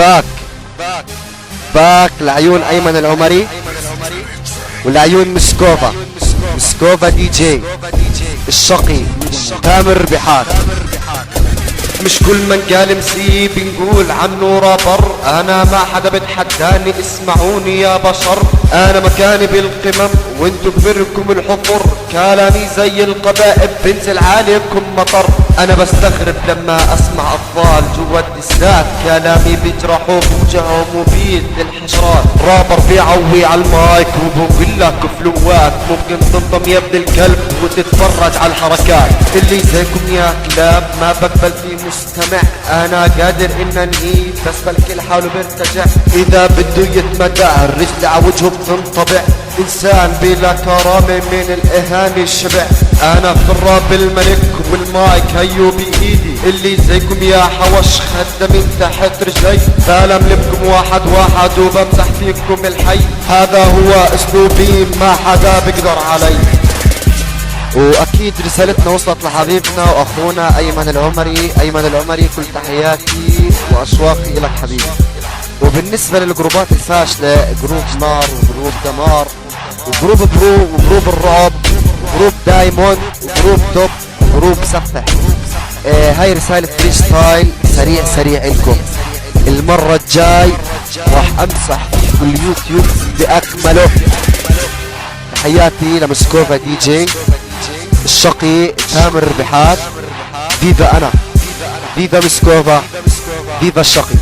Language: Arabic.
باك باك لعيون ايمن العمري ولعيون مسكوفا دي جي الشقي تامر بحار. مش كل من قال مسي بنقول عنه رابر، انا ما حدا بتحداني، اسمعوني يا بشر. انا مكاني بالقمم وانتو كبركم الحفر، كلامي زي القبائب بنزل عليكم مطر. انا بستغرب لما اسمع اطفال جوا الدسات كلامي بيجرحوا بوجههم وبيد للحشرات. رابر بيعوي على المايك وبقول لك فلوات، ممكن تنضم يا ابن الكلب وتتفرج على الحركات. اللي زيكم يا كلاب ما بقبل في مستمع، انا قادر ان انهي بس بلكي حاله بيرتجع. اذا بده يتمدع الرجل عوجهه بتنطبع، انسان بلا كرامة من الاهانة شبع. انا في الراب الملك والمايك هيو بايدي، اللي زيكم يا حوش خدة من تحت رجلي، بلملمكم واحد واحد وبمسح فيكم الحي. هذا هو اسلوبي ما حدا بيقدر علي. واكيد رسالتنا وصلت لحبيبنا واخونا ايمن العمري كل تحياتي واشواقي لك حبيبي. وبالنسبة للجروبات الفاشلة، جروب نار وجروب دمار وجروب برو وجروب الرعب وجروب دايموند وجروب توب وجروب سفح، هاي رسالة فري ستايل سريع لكم. المرة الجاي راح امسح اليوتيوب باكمله. تحياتي لمسكوفا دي جي الشقي تامر بحار. فيفا انا، فيفا مسكوفا، فيفا الشقي.